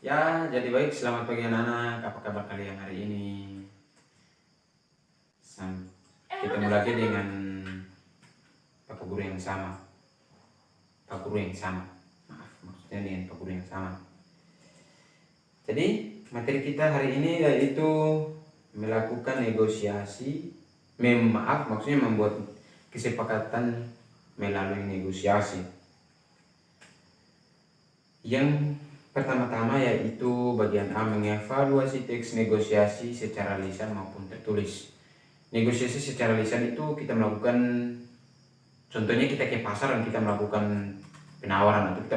Ya, jadi baik, selamat pagi anak-anak. Apa kabar kalian hari ini? Ketemu lagi dengan Pak Guru yang sama. Pak Guru yang sama. Maaf, maksudnya dengan Pak Guru yang sama. Jadi, materi kita hari ini yaitu melakukan negosiasi. Maksudnya membuat kesepakatan melalui negosiasi. Yang pertama-tama yaitu bagian A, mengevaluasi teks negosiasi secara lisan maupun tertulis. Negosiasi secara lisan itu kita melakukan, contohnya kita ke pasar dan kita melakukan penawaran atau kita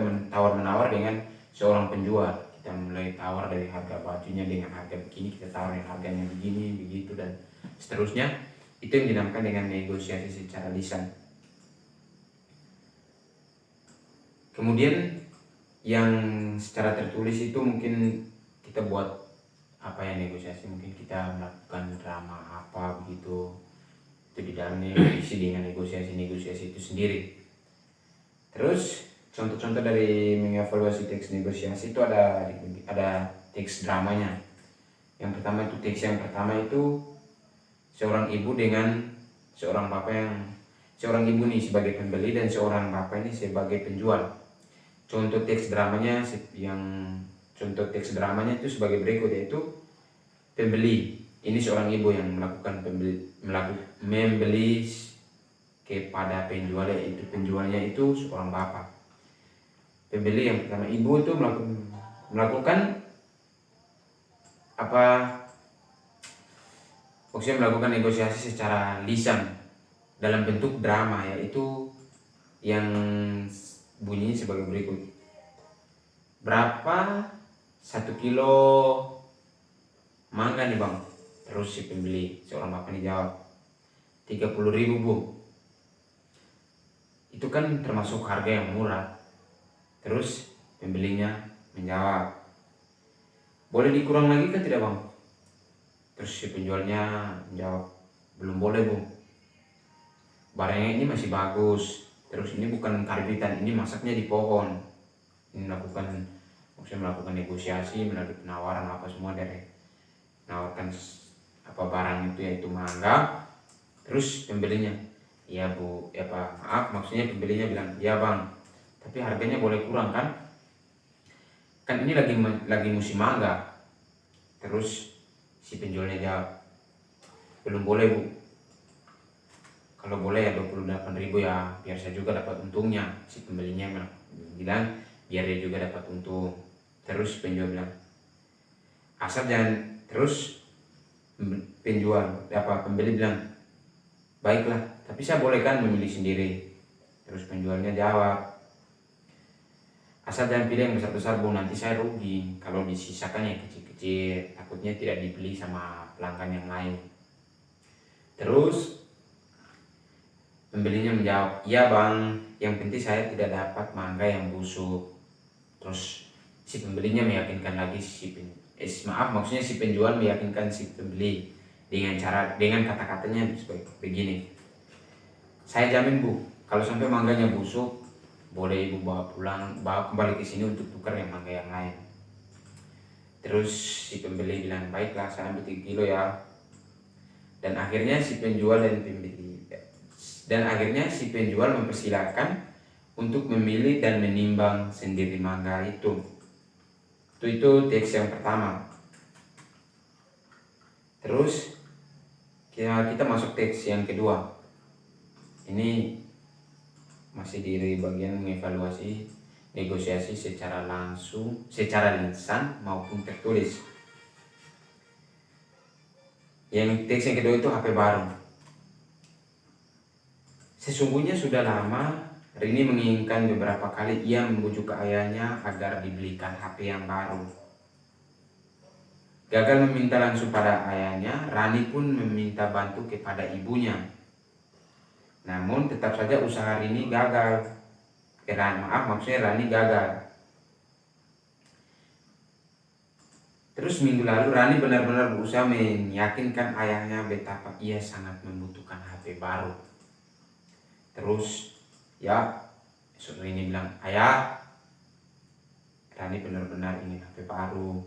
menawar dengan seorang penjual. Kita mulai tawar dari harga bajunya dengan harga begini, kita tawar dengan harganya begini, begitu dan seterusnya. Itu yang dinamakan dengan negosiasi secara lisan. Kemudian yang secara tertulis itu mungkin kita buat negosiasi, mungkin kita melakukan drama apa begitu, itu di dalamnya isi dengan negosiasi itu sendiri. Terus contoh-contoh dari mengevaluasi teks negosiasi itu ada teks dramanya. Yang pertama itu seorang ibu dengan seorang bapak, seorang ibu nih sebagai pembeli dan seorang bapak ini sebagai penjual. Contoh teks dramanya itu sebagai berikut, yaitu pembeli. Ini seorang ibu yang membeli kepada penjual, yaitu penjualnya itu seorang bapak. Pembeli yang pertama, ibu itu melakukan melakukan negosiasi secara lisan dalam bentuk drama, yaitu yang bunyinya sebagai berikut. Berapa 1 kilo mangga nih bang? Terus si pembeli, seorang bapak ini jawab 30.000 bu. Itu kan termasuk harga yang murah. Terus pembelinya menjawab, boleh dikurang lagi kan tidak bang? Terus si penjualnya menjawab, belum boleh bu, barangnya ini masih bagus. Terus ini bukan karbitan, ini masaknya di pohon. Ini melakukan negosiasi melalui penawaran apa semua, dari menawarkan barang itu yaitu mangga. Terus pembelinya, iya bu, maksudnya pembelinya bilang, iya bang, tapi harganya boleh kurang kan? Kan ini lagi musim mangga. Terus si penjualnya jawab, belum boleh bu, kalau boleh ya 28.000 ya, biar saya juga dapat untungnya. Si pembelinya bilang biar dia juga dapat untung. Terus penjual bilang, asal jangan. Terus pembeli bilang, baiklah, tapi saya boleh kan memilih sendiri. Terus penjualnya jawab, asal jangan pilih yang besar-besar bu, nanti saya rugi. Kalau disisakan yang kecil-kecil, takutnya tidak dibeli sama pelanggan yang lain. Terus pembelinya menjawab, iya bang, yang penting saya tidak dapat mangga yang busuk. Terus si pembelinya meyakinkan lagi si penjual meyakinkan si pembeli dengan kata-katanya seperti begini, saya jamin bu, kalau sampai mangganya busuk, boleh ibu bawa kembali ke sini untuk tukar yang mangga yang lain. Terus si pembeli bilang, baiklah saya ambil 3 kilo ya. Dan akhirnya si penjual mempersilahkan untuk memilih dan menimbang sendiri mangga itu. Itu teks yang pertama. Terus kita masuk teks yang kedua. Ini masih di bagian mengevaluasi negosiasi secara lisan maupun tertulis. Yang teks yang kedua itu HP baru. Sesungguhnya sudah lama Rini menginginkan beberapa kali ia membujuk ayahnya agar dibelikan HP yang baru. Gagal meminta langsung pada ayahnya, Rani pun meminta bantu kepada ibunya. Namun tetap saja usaha Rini gagal. Rani gagal. Terus minggu lalu Rani benar-benar berusaha meyakinkan ayahnya betapa ia sangat membutuhkan HP baru. Terus Rini bilang, ayah, Rani benar-benar ingin HP baru,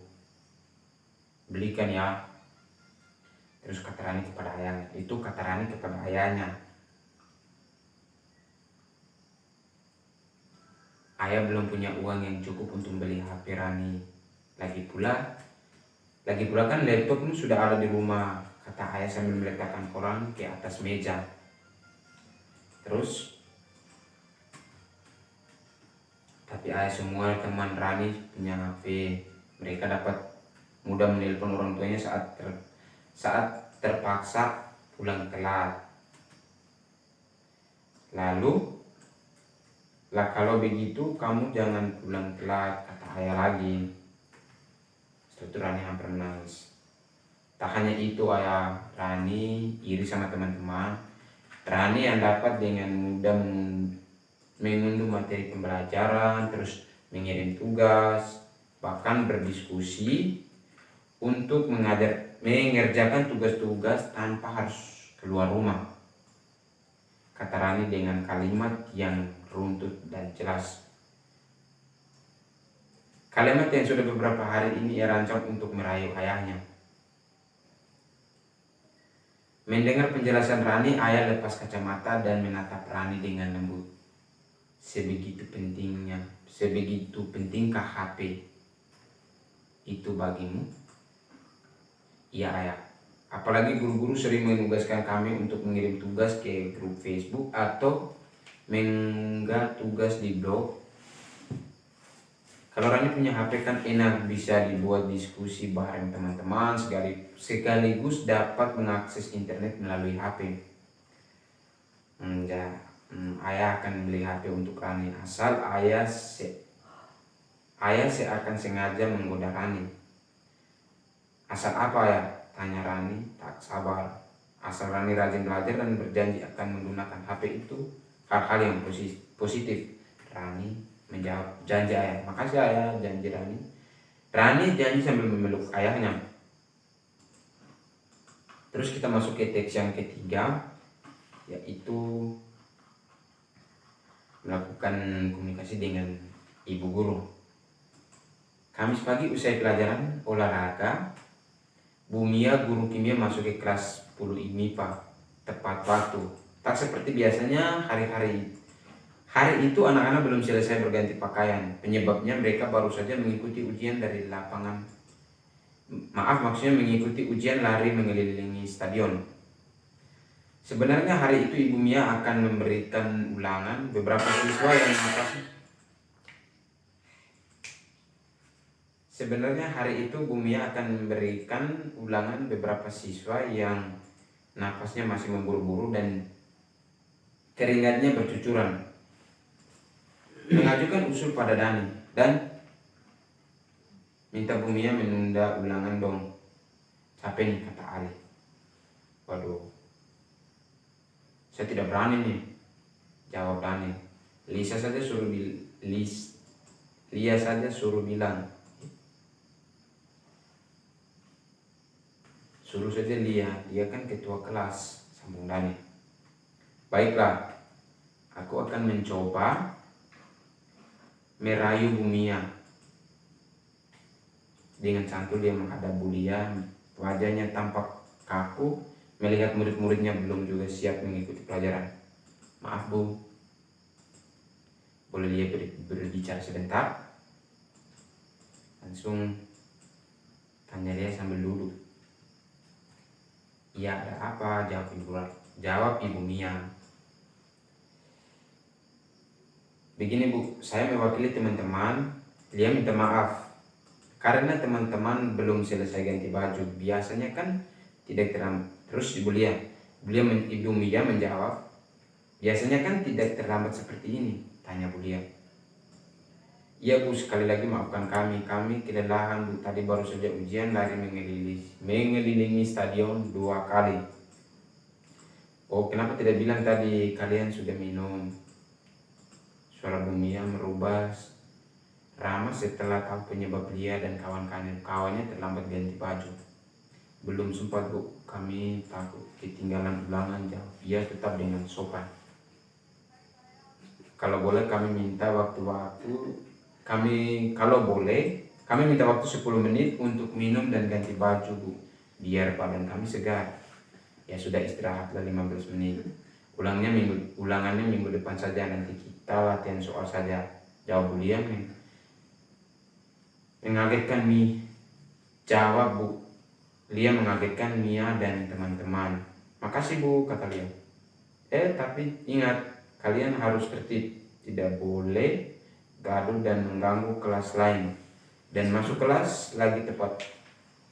belikan ya. Terus kata Rani kepada ayahnya, itu kata Rani kepada ayahnya, ayah belum punya uang yang cukup untuk beli HP Rani. Lagi pula kan laptop ini sudah ada di rumah, kata ayah sambil meletakkan koran ke atas meja. Terus, tapi ayah semua teman Rani punya HP. Mereka dapat mudah menelpon orang tuanya saat terpaksa pulang telat. Lalu, lah kalau begitu kamu jangan pulang telat, kata ayah lagi. Setelah itu Rani hampir menangis. Tak hanya itu, ayah Rani iri sama teman-teman Rani yang dapat dengan mudah mengunduh materi pembelajaran, terus mengirim tugas, bahkan berdiskusi untuk mengerjakan tugas-tugas tanpa harus keluar rumah. Kata Rani dengan kalimat yang runtut dan jelas. Kalimat yang sudah beberapa hari ini ia rancang untuk merayu ayahnya. Mendengar penjelasan Rani, ayah lepas kacamata dan menatap Rani dengan lembut. Sebegitu pentingkah HP itu bagimu? Iya ayah. Apalagi guru-guru sering menugaskan kami untuk mengirim tugas ke grup Facebook atau mengunggah tugas di blog. Kalau Rani punya HP kan enak, bisa dibuat diskusi bareng teman-teman, sekaligus dapat mengakses internet melalui HP. Ayah akan beli HP untuk Rani asal ayah seakan sengaja menggoda Rani. Asal apa ya? Tanya Rani tak sabar. Asal Rani rajin belajar dan berjanji akan menggunakan HP itu hal-hal yang positif. Rani menjawab, janji ayah. Makasih ayah, janji Rani. Rani janji sambil memeluk ayahnya. Terus kita masuk ke teks yang ketiga, yaitu melakukan komunikasi dengan ibu guru. Kamis pagi usai pelajaran olahraga, Bu Mia guru kimia masuk ke kelas 10 MIPA tepat waktu. Tak seperti biasanya hari itu anak-anak belum selesai berganti pakaian. Penyebabnya mereka baru saja mengikuti ujian mengikuti ujian lari mengelilingi stadion. Sebenarnya hari itu Ibu Mia akan memberikan ulangan beberapa siswa yang napasnya masih memburu-buru dan keringatnya bercucuran. Mengajukan usul pada Dani dan minta Bu Mia menunda ulangan dong. Capek nih, kata Ali. Waduh, saya tidak berani nih, jawab Dani. Lia saja suruh bilang. Suruh saja Lia kan ketua kelas, sambung Dani. Baiklah, aku akan mencoba merayu Bu Mia. Dengan santul dia menghadap Bu Lia, wajahnya tampak kaku melihat murid-muridnya belum juga siap mengikuti pelajaran. Maaf Bu, boleh Lia berbicara sebentar? Langsung tanya Lia sambil duduk. Iya, ada apa? Jawab Ibu Mia. Begini Bu, saya mewakili teman-teman. Lia minta maaf karena teman-teman belum selesai ganti baju. Biasanya kan tidak terlambat. Terus Ibu Mia menjawab, biasanya kan tidak terlambat seperti ini, tanya Bu Lia. Iya Bu, sekali lagi maafkan kami kelelahan Bu, tadi baru saja ujian lari mengelilingi stadion 2 kali. Oh, kenapa tidak bilang tadi kalian sudah minum? Suara Bu Mia merubah ramah setelah tahu penyebab Lia dan kawannya terlambat ganti baju. Belum sempat Bu, kami takut ketinggalan ulangan, jawab Lia tetap dengan sopan. Kalau boleh kami minta waktu-waktu kami kalau boleh kami minta waktu 10 menit untuk minum dan ganti baju, Bu, biar badan kami segar. Ya sudah, istirahatlah 15 menit. Ulangannya minggu depan saja, nanti kita latihan soal saja. Jawab William. Mengagetkan jawab Bu. Lia mengagetkan Mia dan teman-teman. Makasih Bu, kata Lia. Tapi ingat, kalian harus tertib. Tidak boleh gaduh dan mengganggu kelas lain. Dan masuk kelas lagi tepat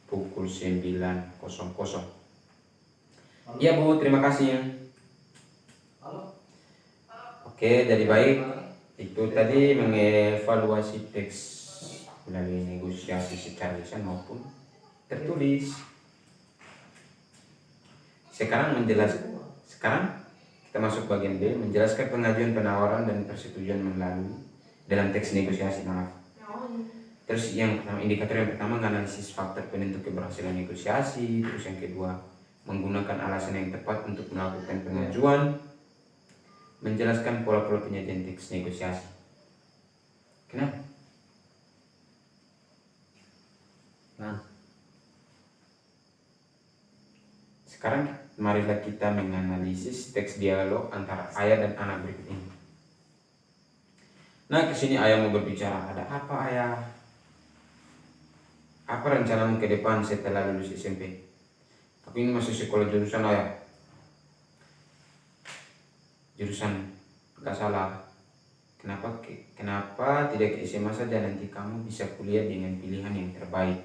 pukul 9.00. Iya Bu, terima kasih. Oke, jadi baik. Itu tadi mengevaluasi teks melalui negosiasi secara lisan maupun tertulis. Sekarang kita masuk bagian B, menjelaskan pengajuan penawaran dan persetujuan melalui dalam teks negosiasi. Terus indikator yang pertama, menganalisis faktor penentu keberhasilan negosiasi. Terus yang kedua, menggunakan alasan yang tepat untuk melakukan pengajuan. Menjelaskan pola-pola penyajian teks negosiasi. Kenapa? Sekarang marilah kita menganalisis teks dialog antara ayah dan anak berikut ini. Nah, kesini ayah mau berbicara. Ada apa ayah? Apa rencanamu ke depan setelah lulus SMP? Aku ini masih sekolah jurusan ayah. Jurusan, gak salah. Kenapa tidak ke SMA saja, nanti kamu bisa kuliah dengan pilihan yang terbaik.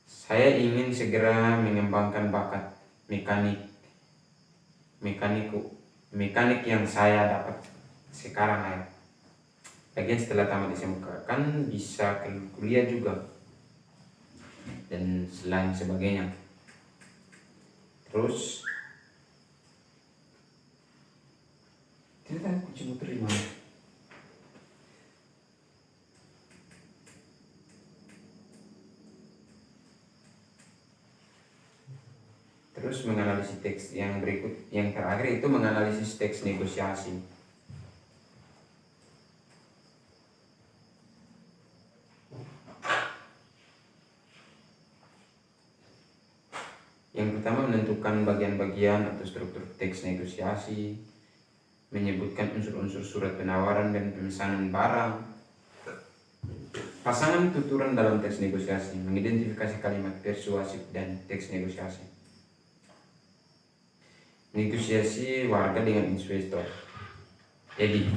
Saya ingin segera mengembangkan bakat mekanik yang saya dapat sekarang ayah. Lagian setelah tamat SMK kan bisa kuliah juga dan selain sebagainya. Terus tidak tahu kunci motor di mana. Terus menganalisis teks yang berikut, yang terakhir itu menganalisis teks negosiasi. Yang pertama, menentukan bagian-bagian atau struktur teks negosiasi, menyebutkan unsur-unsur surat penawaran dan pemesanan barang, pasangan tuturan dalam teks negosiasi, mengidentifikasi kalimat persuasif dan teks negosiasi. Negosiasi warga dengan investor. Jadi,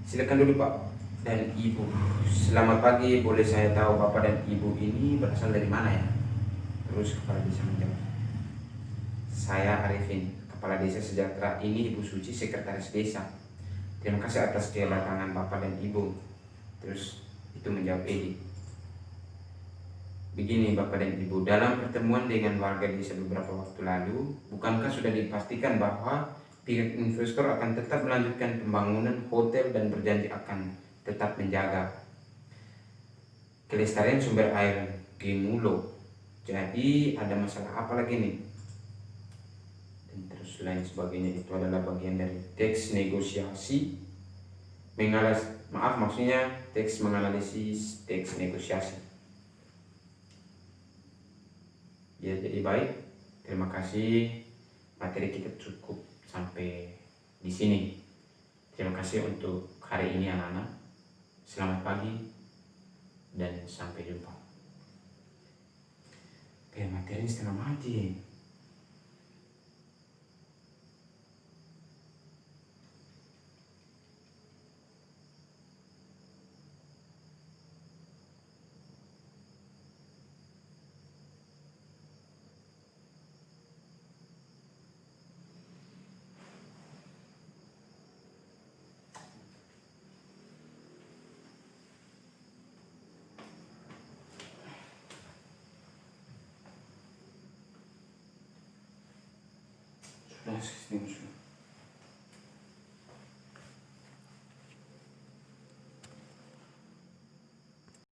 silakan dulu Pak dan Ibu. Selamat pagi, boleh saya tahu Bapak dan Ibu ini berasal dari mana ya? Terus kepala desa menjawab, saya Arifin, kepala desa sejahtera ini. Ibu Suci, sekretaris desa. Terima kasih atas kedatangan Bapak dan Ibu. Terus itu menjawab Edi. Begini Bapak dan Ibu, dalam pertemuan dengan warga desa beberapa waktu lalu, bukankah sudah dipastikan bahwa pihak investor akan tetap melanjutkan pembangunan hotel dan berjanji akan tetap menjaga kelestarian sumber air Gemulo. Jadi ada masalah apa lagi nih? Dan terus lain sebagainya. Itu adalah bagian dari teks negosiasi. Teks menganalisis teks negosiasi. Ya, jadi baik. Terima kasih. Materi kita cukup sampai di sini. Terima kasih untuk hari ini anak-anak. Selamat pagi dan sampai jumpa. Materi setengah mati. Sudah,